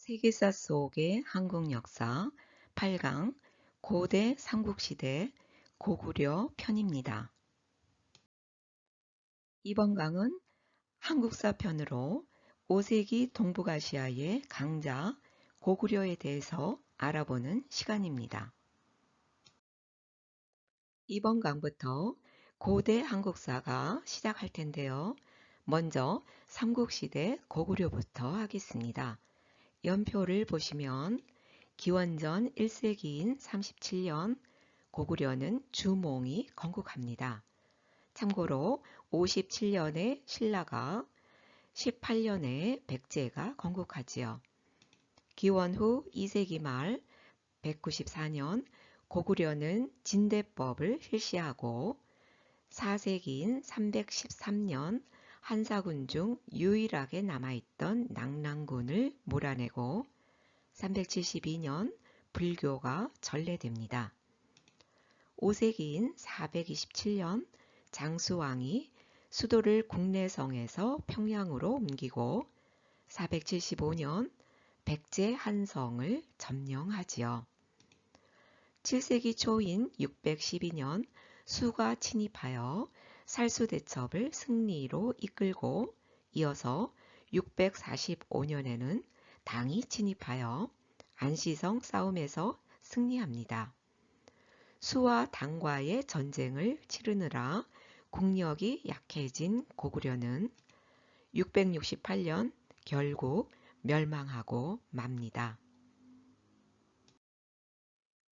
세계사 속의 한국 역사 8강 고대 삼국시대 고구려 편입니다. 이번 강은 한국사 편으로 5세기 동북아시아의 강자 고구려에 대해서 알아보는 시간입니다. 이번 강부터 고대 한국사가 시작할 텐데요. 먼저 삼국시대 고구려부터 하겠습니다. 연표를 보시면 기원전 1세기인 37년 고구려는 주몽이 건국합니다. 참고로 57년에 신라가 18년에 백제가 건국하지요. 기원 후 2세기 말 194년 고구려는 진대법을 실시하고 4세기인 313년 한사군 중 유일하게 남아있던 낙랑군을 몰아내고 372년 불교가 전래됩니다. 5세기인 427년 장수왕이 수도를 국내성에서 평양으로 옮기고 475년 백제 한성을 점령하지요. 7세기 초인 612년 수가 침입하여 살수대첩을 승리로 이끌고 이어서 645년에는 당이 침입하여 안시성 싸움에서 승리합니다. 수와 당과의 전쟁을 치르느라 국력이 약해진 고구려는 668년 결국 멸망하고 맙니다.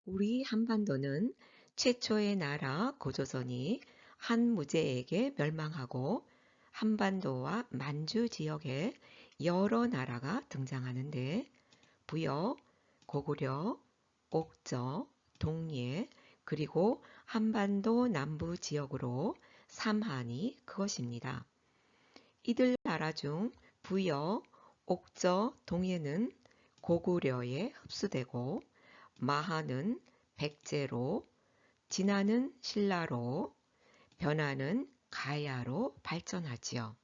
우리 한반도는 최초의 나라 고조선이 한무제에게 멸망하고 한반도와 만주 지역에 여러 나라가 등장하는데 부여, 고구려, 옥저, 동예, 그리고 한반도 남부 지역으로 삼한이 그것입니다. 이들 나라 중 부여, 옥저, 동예는 고구려에 흡수되고 마하는 백제로, 진하는 신라로, 변하는 가야로 발전하지요.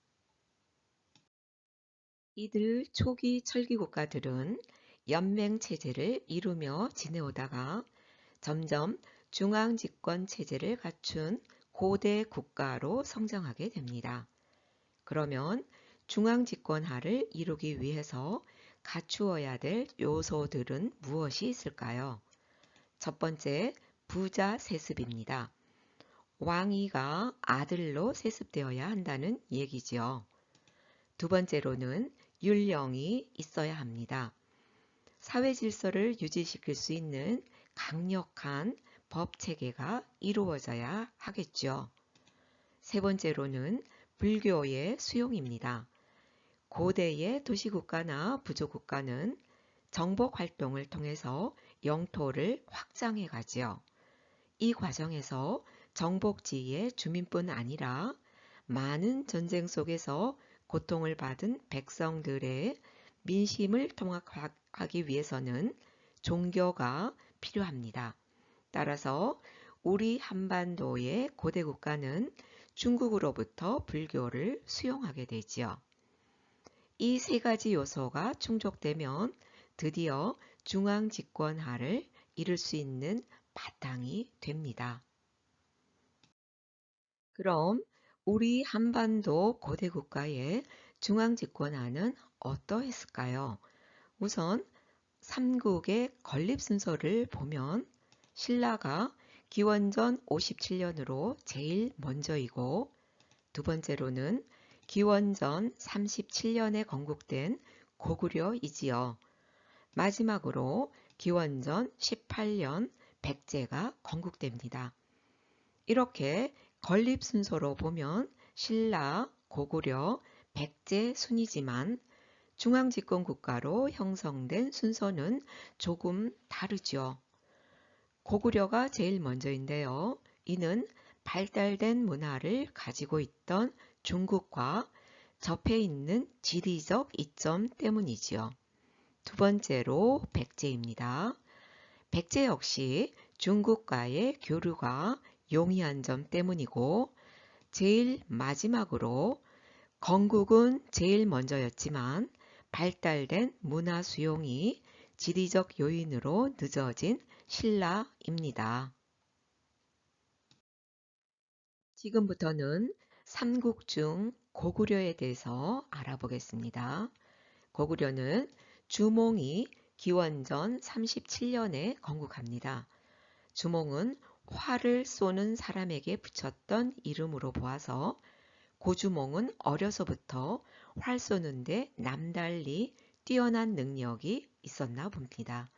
이들 초기 철기 국가들은 연맹체제를 이루며 지내오다가 점점 중앙집권체제를 갖춘 고대 국가로 성장하게 됩니다. 그러면 중앙집권화를 이루기 위해서 갖추어야 될 요소들은 무엇이 있을까요? 첫 번째, 부자 세습입니다. 왕위가 아들로 세습되어야 한다는 얘기지요. 두 번째로는 율령이 있어야 합니다. 사회 질서를 유지시킬 수 있는 강력한 법 체계가 이루어져야 하겠죠. 세 번째로는 불교의 수용입니다. 고대의 도시국가나 부족국가는 정복 활동을 통해서 영토를 확장해 가지요. 이 과정에서 정복지의 주민뿐 아니라 많은 전쟁 속에서 고통을 받은 백성들의 민심을 통합하기 위해서는 종교가 필요합니다. 따라서 우리 한반도의 고대 국가는 중국으로부터 불교를 수용하게 되지요. 이 세 가지 요소가 충족되면 드디어 중앙집권화를 이룰 수 있는 바탕이 됩니다. 그럼 우리 한반도 고대 국가의 중앙집권화는 어떠했을까요? 우선 삼국의 건립 순서를 보면 신라가 기원전 57년으로 제일 먼저이고 두 번째로는 기원전 37년에 건국된 고구려이지요. 마지막으로 기원전 18년 백제가 건국됩니다. 이렇게 건립 순서로 보면 신라, 고구려, 백제 순이지만 중앙집권 국가로 형성된 순서는 조금 다르죠. 고구려가 제일 먼저인데요. 이는 발달된 문화를 가지고 있던 중국과 접해 있는 지리적 이점 때문이지요. 두 번째로 백제입니다. 백제 역시 중국과의 교류가 용이한 점 때문이고 제일 마지막으로 건국은 제일 먼저였지만 발달된 문화 수용이 지리적 요인으로 늦어진 신라입니다. 지금부터는 삼국 중 고구려에 대해서 알아보겠습니다. 고구려는 주몽이 기원전 37년에 건국합니다. 주몽은 활을 쏘는 사람에게 붙였던 이름으로 보아서 고주몽은 어려서부터 활 쏘는데 남달리 뛰어난 능력이 있었나 봅니다.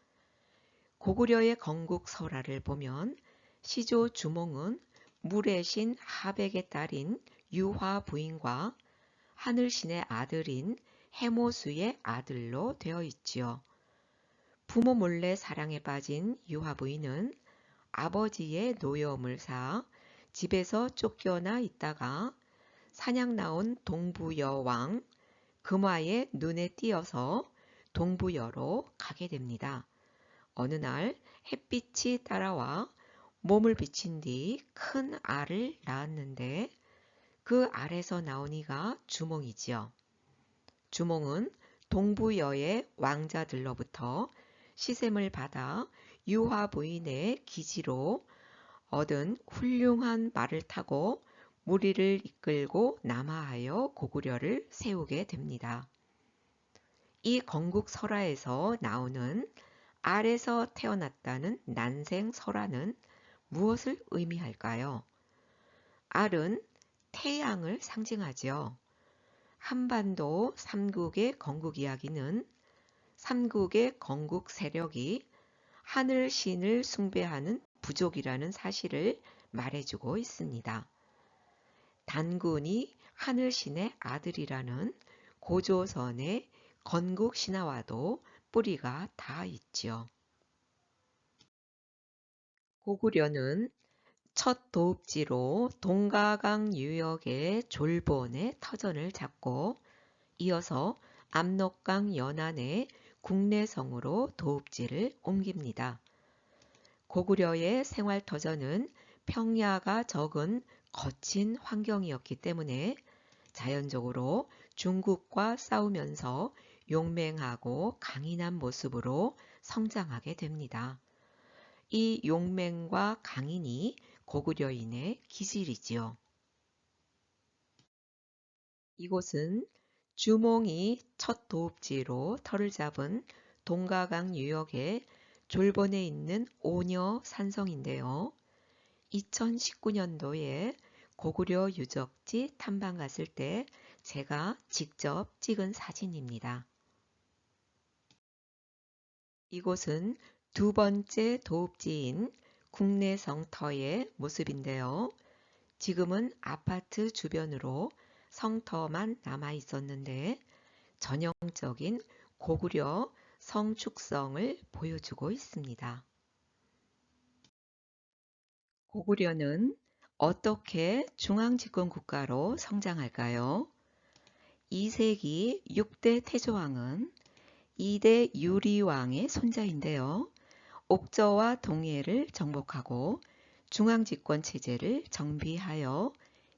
고구려의 건국 설화를 보면 시조 주몽은 물의 신 하백의 딸인 유화 부인과 하늘신의 아들인 해모수의 아들로 되어 있지요. 부모 몰래 사랑에 빠진 유화 부인은 아버지의 노여움을 사 집에서 쫓겨나 있다가 사냥 나온 동부여왕 금화의 눈에 띄어서 동부여로 가게 됩니다. 어느 날 햇빛이 따라와 몸을 비친 뒤 큰 알을 낳았는데 그 알에서 나온 이가 주몽이지요. 주몽은 동부여의 왕자들로부터 시샘을 받아 유화 부인의 기지로 얻은 훌륭한 말을 타고 무리를 이끌고 남하하여 고구려를 세우게 됩니다. 이 건국 설화에서 나오는 알에서 태어났다는 난생 설화는 무엇을 의미할까요? 알은 태양을 상징하죠. 한반도 삼국의 건국 이야기는 삼국의 건국 세력이 하늘 신을 숭배하는 부족이라는 사실을 말해주고 있습니다. 단군이 하늘 신의 아들이라는 고조선의 건국 신화와도 뿌리가 다 있지요. 고구려는 첫 도읍지로 동가강 유역의 졸본의 터전을 잡고 이어서 압록강 연안의 국내성으로 도읍지를 옮깁니다. 고구려의 생활터전은 평야가 적은 거친 환경이었기 때문에 자연적으로 중국과 싸우면서 용맹하고 강인한 모습으로 성장하게 됩니다. 이 용맹과 강인이 고구려인의 기질이지요. 이곳은 주몽이 첫 도읍지로 터를 잡은 동가강 유역의 졸본에 있는 오녀 산성인데요. 2019년도에 고구려 유적지 탐방 갔을 때 제가 직접 찍은 사진입니다. 이곳은 두 번째 도읍지인 국내성터의 모습인데요. 지금은 아파트 주변으로 성터만 남아 있었는데 전형적인 고구려 성축성을 보여주고 있습니다. 고구려는 어떻게 중앙집권국가로 성장할까요? 2세기 6대 태조왕은 2대 유리왕의 손자인데요. 옥저와 동해를 정복하고 중앙집권 체제를 정비하여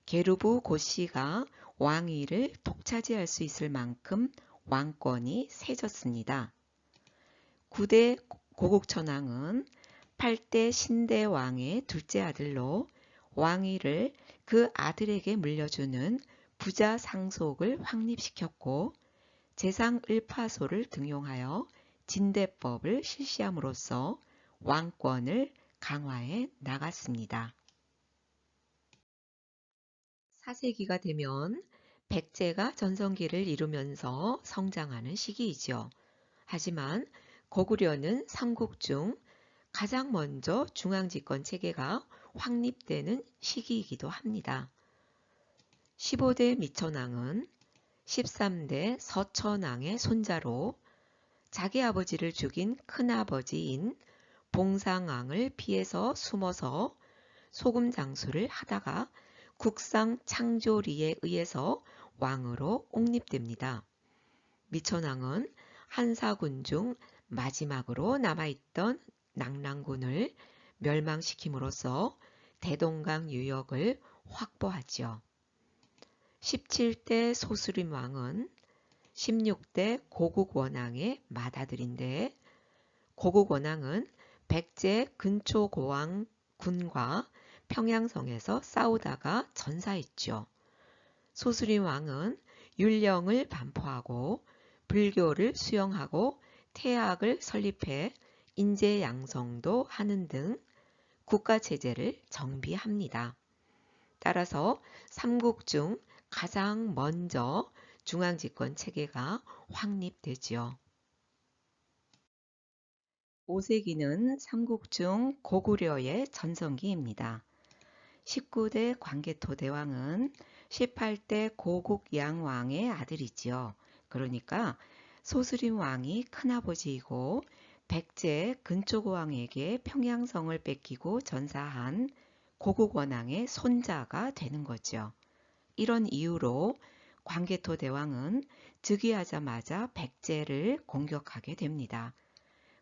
게르부 고씨가 왕위를 독차지할 수 있을 만큼 왕권이 세졌습니다. 9대 고국천왕은 8대 신대왕의 둘째 아들로 왕위를 그 아들에게 물려주는 부자 상속을 확립시켰고 재상을파소를 등용하여 진대법을 실시함으로써 왕권을 강화해 나갔습니다. 4세기가 되면 백제가 전성기를 이루면서 성장하는 시기이죠. 하지만 고구려는 삼국 중 가장 먼저 중앙집권 체계가 확립되는 시기이기도 합니다. 15대 미천왕은 13대 서천왕의 손자로 자기 아버지를 죽인 큰아버지인 봉상왕을 피해서 숨어서 소금 장수를 하다가 국상 창조리에 의해서 왕으로 옹립됩니다. 미천왕은 한사군 중 마지막으로 남아있던 낙랑군을 멸망시킴으로써 대동강 유역을 확보하죠. 17대 소수림왕은 16대 고국 원앙의 맏아들인데 고국 원앙은 백제 근초고왕 군과 평양성에서 싸우다가 전사했죠. 소수림 왕은 율령을 반포하고 불교를 수용하고 태학을 설립해 인재양성도 하는 등 국가체제를 정비합니다. 따라서 삼국 중 가장 먼저 중앙집권 체계가 확립되지요. 5세기는 삼국 중 고구려의 전성기입니다. 19대 광개토 대왕은 18대 고국 양왕의 아들이지요. 그러니까 소수림 왕이 큰아버지이고 백제 근초고왕에게 평양성을 뺏기고 전사한 고국 원앙의 손자가 되는 거죠. 이런 이유로 광개토 대왕은 즉위하자마자 백제를 공격하게 됩니다.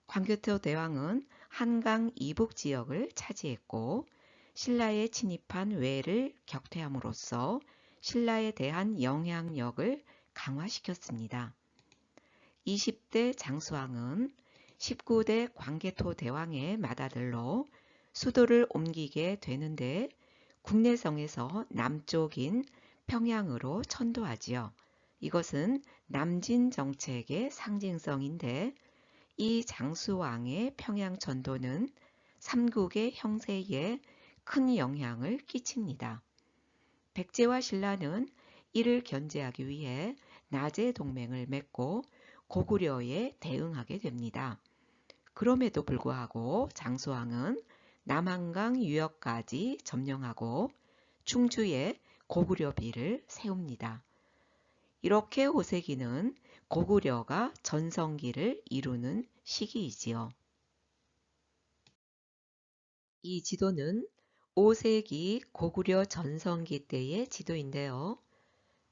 광개토 대왕은 한강 이북 지역을 차지했고 신라에 침입한 왜를 격퇴함으로써 신라에 대한 영향력을 강화시켰습니다. 20대 장수왕은 19대 광개토 대왕의 맏아들로 수도를 옮기게 되는데 국내성에서 남쪽인 평양으로 천도하지요. 이것은 남진 정책의 상징성인데 이 장수왕의 평양 천도는 삼국의 형세에 큰 영향을 끼칩니다. 백제와 신라는 이를 견제하기 위해 나제 동맹을 맺고 고구려에 대응하게 됩니다. 그럼에도 불구하고 장수왕은 남한강 유역까지 점령하고 충주에 고구려비를 세웁니다. 이렇게 5세기는 고구려가 전성기를 이루는 시기이지요. 이 지도는 5세기 고구려 전성기 때의 지도인데요.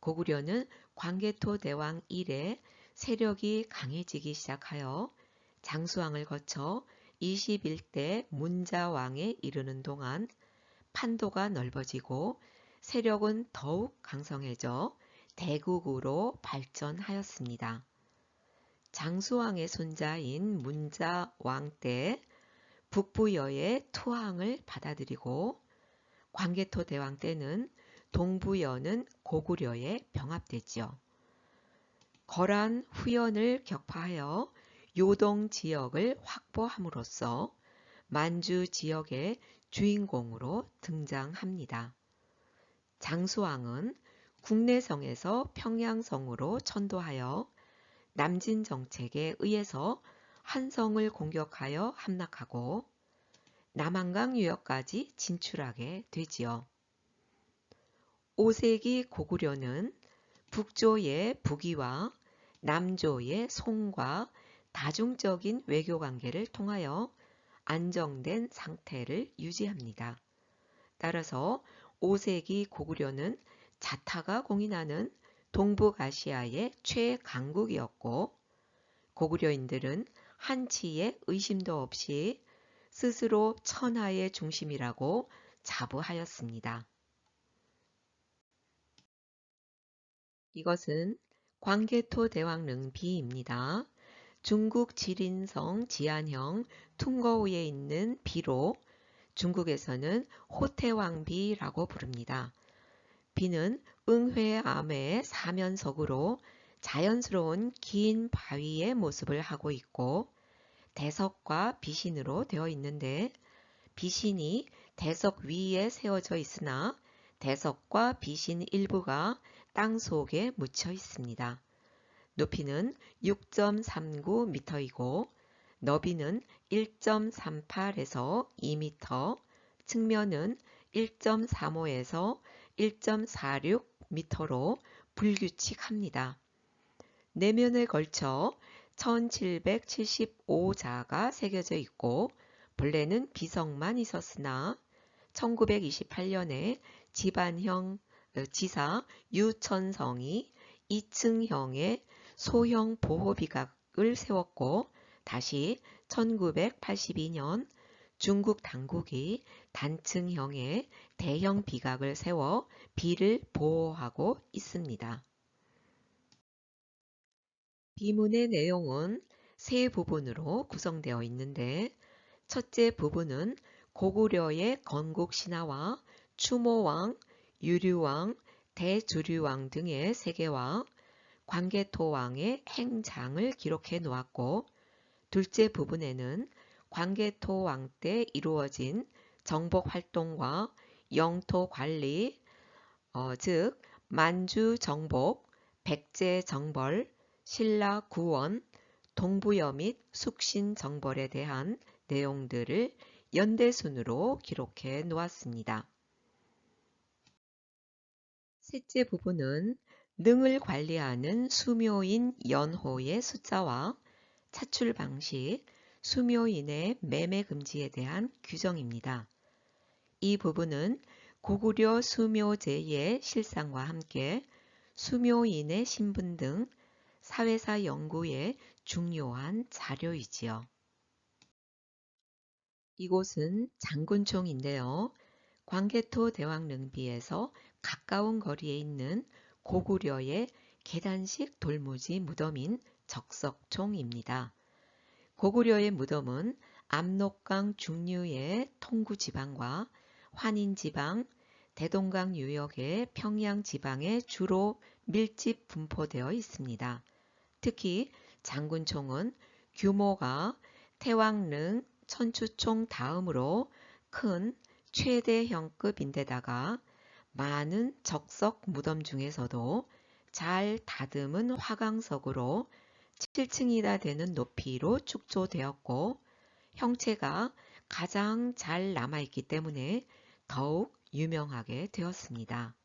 고구려는 광개토 대왕 이래 세력이 강해지기 시작하여 장수왕을 거쳐 21대 문자왕에 이르는 동안 판도가 넓어지고 세력은 더욱 강성해져 대국으로 발전하였습니다. 장수왕의 손자인 문자왕 때 북부여의 투항을 받아들이고 광개토 대왕 때는 동부여는 고구려에 병합되지요. 거란 후연을 격파하여 요동 지역을 확보함으로써 만주 지역의 주인공으로 등장합니다. 장수왕은 국내성에서 평양성으로 천도하여 남진 정책에 의해서 한성을 공격하여 함락하고 남한강 유역까지 진출하게 되지요. 5세기 고구려는 북조의 북이와 남조의 송과 다중적인 외교관계를 통하여 안정된 상태를 유지합니다. 따라서 5세기 고구려는 자타가 공인하는 동북아시아의 최강국이었고 고구려인들은 한치의 의심도 없이 스스로 천하의 중심이라고 자부하였습니다. 이것은 광개토 대왕릉비입니다. 중국 지린성 지안형 퉁거우에 있는 비로 중국에서는 호태왕비라고 부릅니다. 비는 응회암의 사면석으로 자연스러운 긴 바위의 모습을 하고 있고 대석과 비신으로 되어 있는데 비신이 대석 위에 세워져 있으나 대석과 비신 일부가 땅 속에 묻혀 있습니다. 높이는 6.39m이고 너비는 1.38에서 2m, 측면은 1.35에서 1.46m로 불규칙합니다. 내면에 걸쳐 1775자가 새겨져 있고 본래는 비석만 있었으나 1928년에 지반형 지사 유천성이 2층형의 소형 보호비각을 세웠고 다시 1982년 중국 당국이 단층형의 대형 비각을 세워 비를 보호하고 있습니다. 비문의 내용은 세 부분으로 구성되어 있는데 첫째 부분은 고구려의 건국 신화와 추모왕, 유류왕, 대주류왕 등의 세계와 광개토왕의 행장을 기록해 놓았고 둘째 부분에는 광개토왕 때 이루어진 정복 활동과 영토 관리, 즉 만주 정복, 백제 정벌, 신라 구원, 동부여 및 숙신 정벌에 대한 내용들을 연대순으로 기록해 놓았습니다. 셋째 부분은 능을 관리하는 수묘인 연호의 숫자와 차출 방식, 수묘인의 매매 금지에 대한 규정입니다. 이 부분은 고구려 수묘제의 실상과 함께 수묘인의 신분 등 사회사 연구에 중요한 자료이지요. 이곳은 장군총인데요. 광개토 대왕릉비에서 가까운 거리에 있는 고구려의 계단식 돌무지 무덤인 적석총입니다. 고구려의 무덤은 압록강 중류의 통구지방과 환인지방, 대동강 유역의 평양지방에 주로 밀집 분포되어 있습니다. 특히 장군총은 규모가 태왕릉, 천추총 다음으로 큰 최대형급인데다가 많은 적석 무덤 중에서도 잘 다듬은 화강석으로 7층이나 되는 높이로 축조되었고 형체가 가장 잘 남아있기 때문에 더욱 유명하게 되었습니다.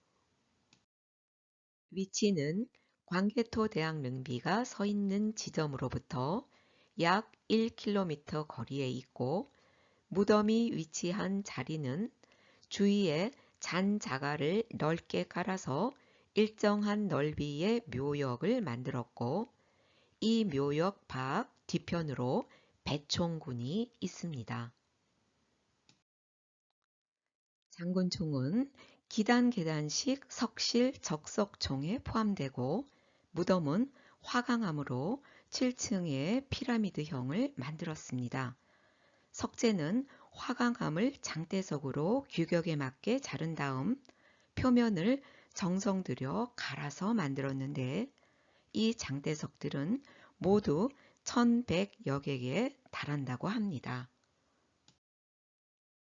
위치는 광개토 대왕 능비가 서 있는 지점으로부터 약 1km 거리에 있고 무덤이 위치한 자리는 주위에 잔자갈을 넓게 깔아서 일정한 넓이의 묘역을 만들었고 이 묘역 밖 뒤편으로 배총군이 있습니다. 장군총은 기단 계단식 석실 적석총에 포함되고 무덤은 화강암으로 7층의 피라미드형을 만들었습니다. 석재는 화강암을 장대석으로 규격에 맞게 자른 다음 표면을 정성 들여 갈아서 만들었는데 이 장대석들은 모두 1100여 개에 달한다고 합니다.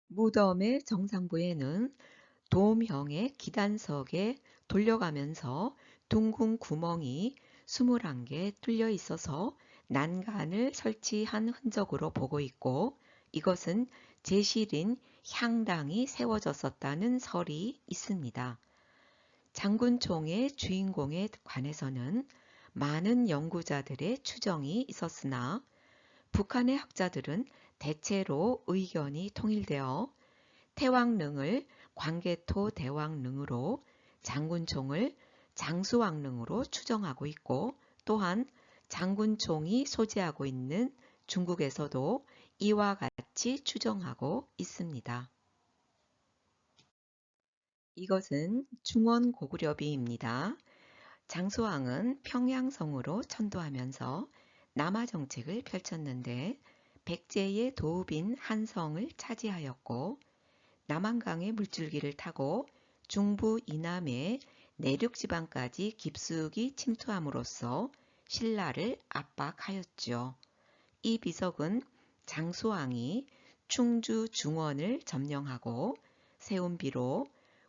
무덤의 정상부에는 돔형의 기단석에 돌려가면서 둥근 구멍이 21개 뚫려 있어서 난간을 설치한 흔적으로 보고 있고 이것은 제실인 향당이 세워졌었다는 설이 있습니다. 장군총의 주인공에 관해서는 많은 연구자들의 추정이 있었으나 북한의 학자들은 대체로 의견이 통일되어 태왕릉을 광개토 대왕릉으로 장군총을 장수왕릉으로 추정하고 있고 또한 장군총이 소재하고 있는 중국에서도 이와 같이 추정하고 있습니다. 이것은 중원 고구려비입니다. 장수왕은 평양성으로 천도하면서 남하 정책을 펼쳤는데 백제의 도읍인 한성을 차지하였고 남한강의 물줄기를 타고 중부 이남의 내륙지방까지 깊숙이 침투함으로써 신라를 압박하였죠. 이 비석은 장수왕이 충주 중원을 점령하고 세운 비로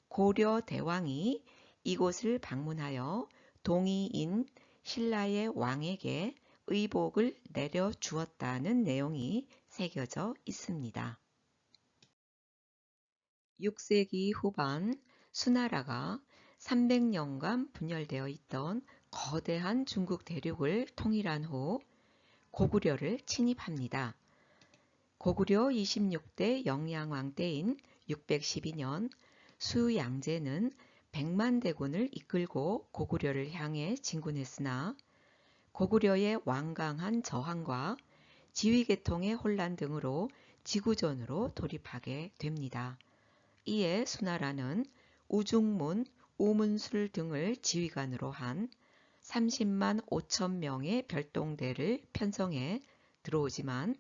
고려 대왕이 이곳을 방문하여 동이인 신라의 왕에게 의복을 내려주었다는 내용이 새겨져 있습니다. 6세기 후반 수나라가 300년간 분열되어 있던 거대한 중국 대륙을 통일한 후 고구려를 침입합니다. 고구려 26대 영양왕 때인 612년 수양제는 100만 대군을 이끌고 고구려를 향해 진군했으나 고구려의 완강한 저항과 지위계통의 혼란 등으로 지구전으로 돌입하게 됩니다. 이에 수나라는 우중문, 우문술 등을 지휘관으로 한 30만 5천 명의 별동대를 편성해 들어오지만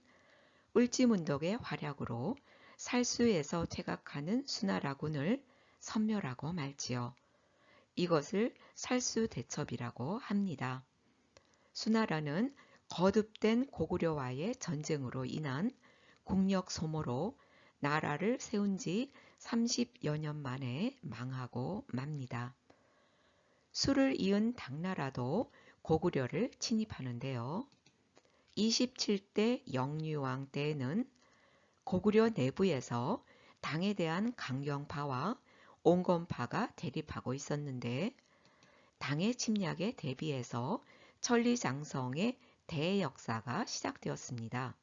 울지문덕의 활약으로 살수에서 퇴각하는 수나라군을 섬멸하고 말지요. 이것을 살수대첩이라고 합니다. 수나라는 거듭된 고구려와의 전쟁으로 인한 국력 소모로 나라를 세운 지 30여 년 만에 망하고 맙니다. 수를 이은 당나라도 고구려를 침입하는데요. 27대 영유왕 때에는 고구려 내부에서 당에 대한 강경파와 온건파가 대립하고 있었는데 당의 침략에 대비해서 천리장성의 대역사가 시작되었습니다.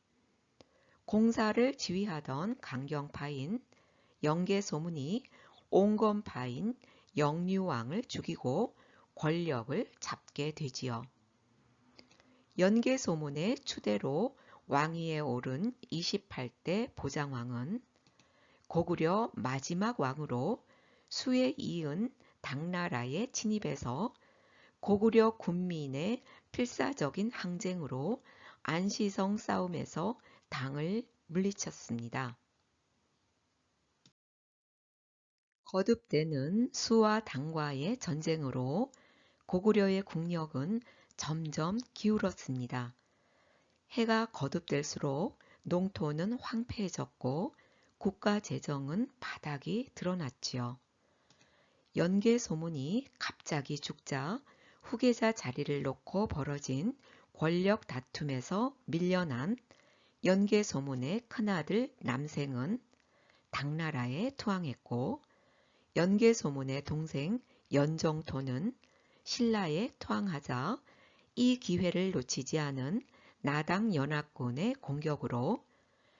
공사를 지휘하던 강경파인 영계소문이 온건파인 영유왕을 죽이고 권력을 잡게 되지요. 연계소문의 추대로 왕위에 오른 28대 보장왕은 고구려 마지막 왕으로 수에 이은 당나라의 침입에서 고구려 군민의 필사적인 항쟁으로 안시성 싸움에서 당을 물리쳤습니다. 거듭되는 수와 당과의 전쟁으로 고구려의 국력은 점점 기울었습니다. 해가 거듭될수록 농토는 황폐해졌고 국가 재정은 바닥이 드러났지요. 연계소문이 갑자기 죽자 후계자 자리를 놓고 벌어진 권력 다툼에서 밀려난 연계소문의 큰아들 남생은 당나라에 투항했고 연계소문의 동생 연정토는 신라에 투항하자 이 기회를 놓치지 않은 나당 연합군의 공격으로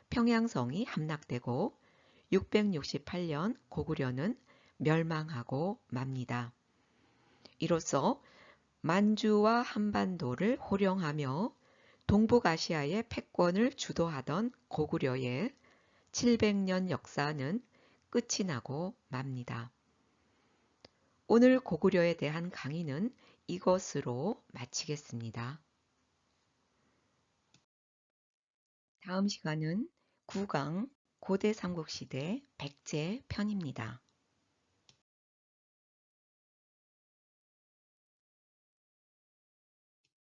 평양성이 함락되고 668년 고구려는 멸망하고 맙니다. 이로써 만주와 한반도를 호령하며 동북아시아의 패권을 주도하던 고구려의 700년 역사는 끝이 나고 맙니다. 오늘 고구려에 대한 강의는 이것으로 마치겠습니다. 다음 시간은 9강 고대 삼국시대 백제 편입니다.